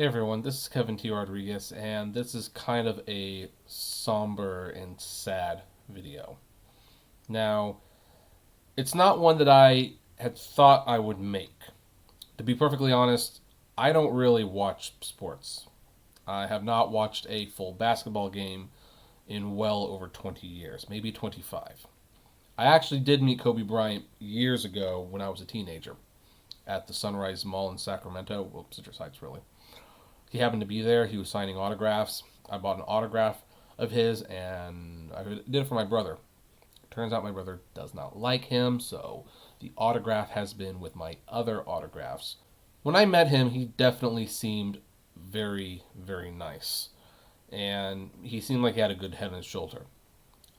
Hey everyone, this is Kevin T. Rodriguez, and this is kind of a somber and sad video. Now, it's not one that I had thought I would make. To be perfectly honest, I don't really watch sports. I have not watched a full basketball game in well over 20 years, maybe 25. I actually did meet Kobe Bryant years ago when I was a teenager at the Sunrise Mall in Sacramento. Well, Citrus Heights, really. He happened to be there. He was signing autographs. I bought an autograph of his, and I did it for my brother. Turns out my brother does not like him, so the autograph has been with my other autographs. When I met him, he definitely seemed very, very nice, and he seemed like he had a good head on his shoulder.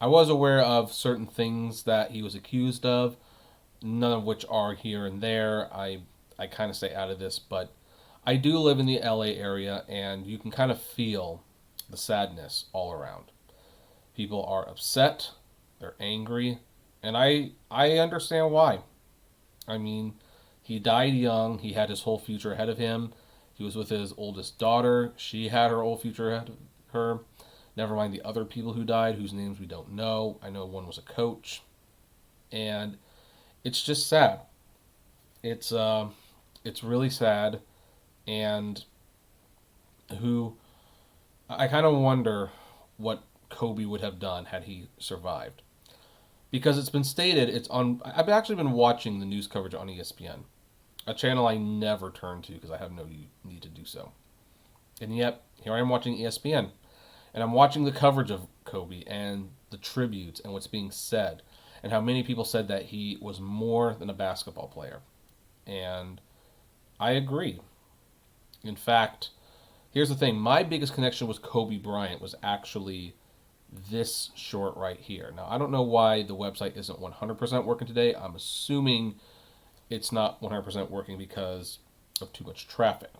I was aware of certain things that he was accused of, none of which are here and there. I kind of stay out of this, but I do live in the LA area, and you can kind of feel the sadness all around. People are upset, they're angry, and I understand why. I mean, he died young, he had his whole future ahead of him. He was with his oldest daughter, she had her whole future ahead of her. Never mind the other people who died, whose names we don't know. I know one was a coach, and it's just sad. It's it's really sad, and who I kind of wonder what Kobe would have done had he survived. Because it's been stated, it's on. I've actually been watching the news coverage on ESPN, a channel I never turn to because I have no need to do so. And yet, here I am watching ESPN, and I'm watching the coverage of Kobe and the tributes and what's being said, and how many people said that he was more than a basketball player. And I agree. In fact, here's the thing. My biggest connection with Kobe Bryant was actually this short right here. Now, I don't know why the website isn't 100% working today. I'm assuming it's not 100% working because of too much traffic.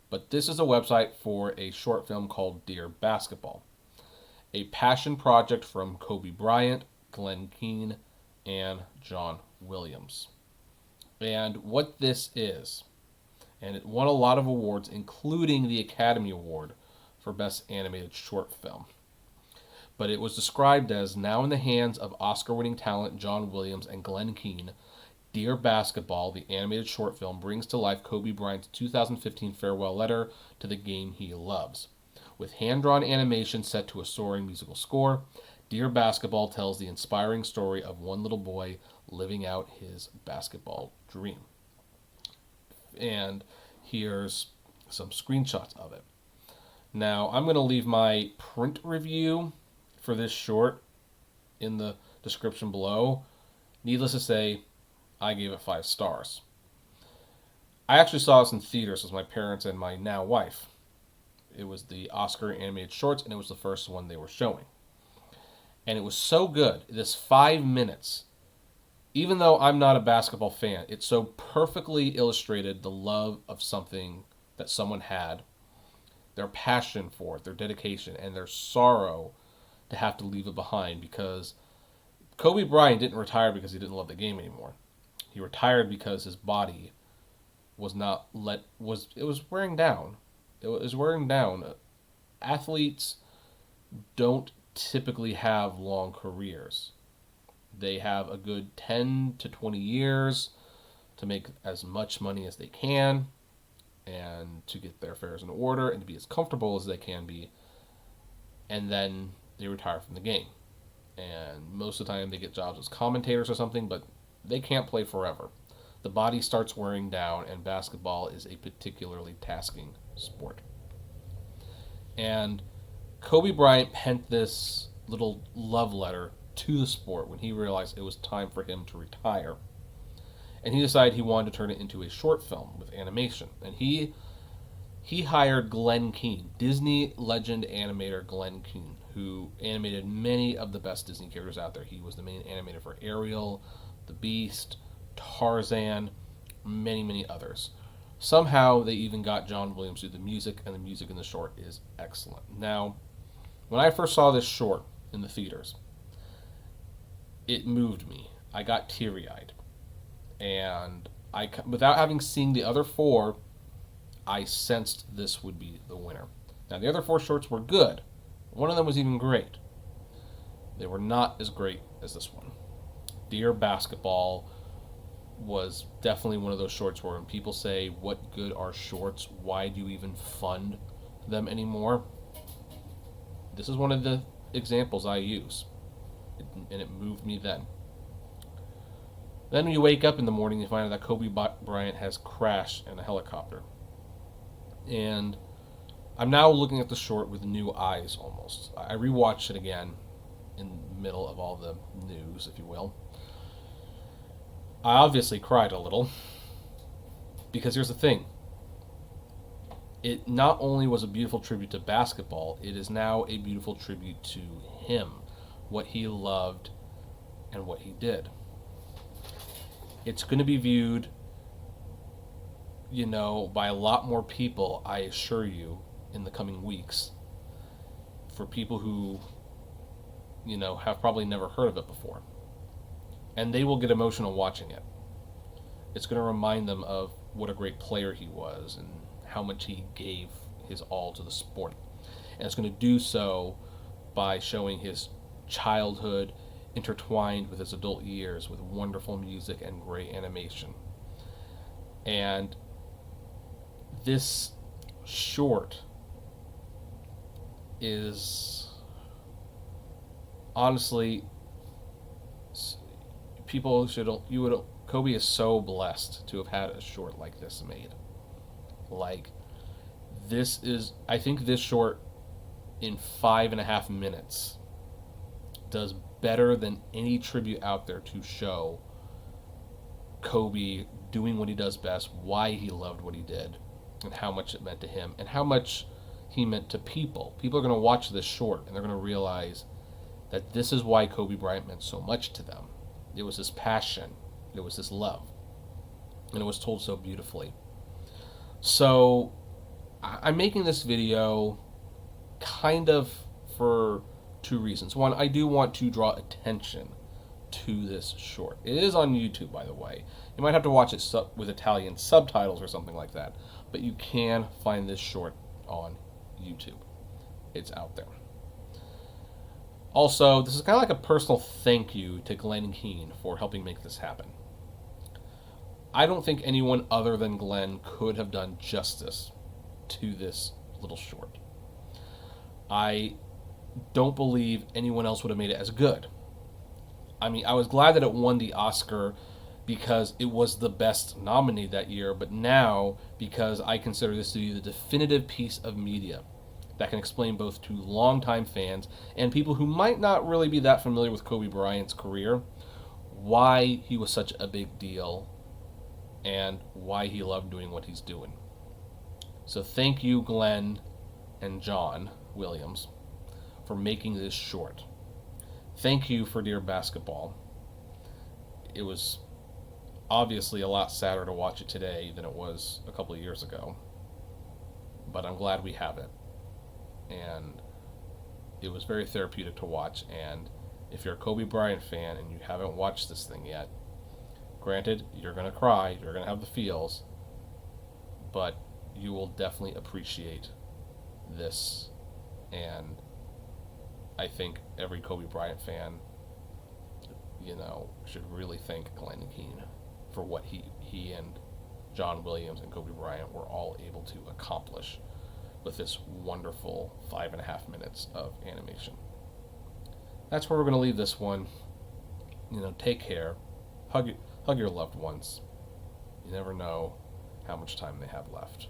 But this is a website for a short film called Dear Basketball, a passion project from Kobe Bryant, Glen Keane, and John Williams. And what this is, and it won a lot of awards, including the Academy Award for Best Animated Short Film. But it was described as, now in the hands of Oscar-winning talent John Williams and Glen Keane, Dear Basketball, the animated short film, brings to life Kobe Bryant's 2015 farewell letter to the game he loves. With hand-drawn animation set to a soaring musical score, Dear Basketball tells the inspiring story of one little boy living out his basketball dream. And here's some screenshots of it. Now, I'm going to leave my print review for this short in the description below. Needless to say, I gave it 5 stars. I actually saw this in theaters with my parents and my now wife. It was the Oscar animated shorts, and it was the first one they were showing. And it was so good. This 5 minutes, even though I'm not a basketball fan, it so perfectly illustrated the love of something that someone had, their passion for it, their dedication, and their sorrow to have to leave it behind. Because Kobe Bryant didn't retire because he didn't love the game anymore. He retired because his body was not it was wearing down. It was wearing down. Athletes don't typically have long careers. They have a good 10 to 20 years to make as much money as they can and to get their affairs in order and to be as comfortable as they can be. And then they retire from the game. And most of the time they get jobs as commentators or something, but they can't play forever. The body starts wearing down, and basketball is a particularly tasking sport. And Kobe Bryant penned this little love letter to the sport when he realized it was time for him to retire. And he decided he wanted to turn it into a short film with animation. And he hired Glen Keane, Disney legend animator Glen Keane, who animated many of the best Disney characters out there. He was the main animator for Ariel, The Beast, Tarzan, many, many others. Somehow they even got John Williams to do the music, and the music in the short is excellent. Now, when I first saw this short in the theaters, it moved me. I got teary-eyed. And without having seen the other 4, I sensed this would be the winner. Now, the other 4 shorts were good. One of them was even great. They were not as great as this one. Dear Basketball was definitely one of those shorts where when people say, what good are shorts? Why do you even fund them anymore? This is one of the examples I use. And it moved me then. Then when you wake up in the morning, you find out that Kobe Bryant has crashed in a helicopter. And I'm now looking at the short with new eyes almost. I rewatched it again in the middle of all the news, if you will. I obviously cried a little because here's the thing. It not only was a beautiful tribute to basketball, it is now a beautiful tribute to him, what he loved and what he did. It's going to be viewed, by a lot more people, I assure you, in the coming weeks. For people who, have probably never heard of it before. And they will get emotional watching it. It's going to remind them of what a great player he was and how much he gave his all to the sport. And it's going to do so by showing his childhood intertwined with his adult years with wonderful music and great animation. And this short is honestly, Kobe is so blessed to have had a short like this made. I think this short in 5.5 minutes does better than any tribute out there to show Kobe doing what he does best, why he loved what he did, and how much it meant to him, and how much he meant to people. People are going to watch this short, and they're going to realize that this is why Kobe Bryant meant so much to them. It was his passion. It was his love. And it was told so beautifully. So, I'm making this video kind of for 2 reasons. One, I do want to draw attention to this short. It is on YouTube, by the way. You might have to watch it with Italian subtitles or something like that. But you can find this short on YouTube. It's out there. Also, this is kind of like a personal thank you to Glen Keane for helping make this happen. I don't think anyone other than Glen could have done justice to this little short. I don't believe anyone else would have made it as good. I mean, I was glad that it won the Oscar because it was the best nominee that year, but now because I consider this to be the definitive piece of media that can explain both to longtime fans and people who might not really be that familiar with Kobe Bryant's career why he was such a big deal and why he loved doing what he's doing. So thank you, Glen and John Williams, for making this short. Thank you for Dear Basketball. It was obviously a lot sadder to watch it today than it was a couple of years ago, but I'm glad we have it. And it was very therapeutic to watch, and if you're a Kobe Bryant fan and you haven't watched this thing yet, granted, you're going to cry, you're going to have the feels, but you will definitely appreciate this. And I think every Kobe Bryant fan, should really thank Glen Keane for what he and John Williams and Kobe Bryant were all able to accomplish with this wonderful 5.5 minutes of animation. That's where we're going to leave this one. Take care. Hug your loved ones. You never know how much time they have left.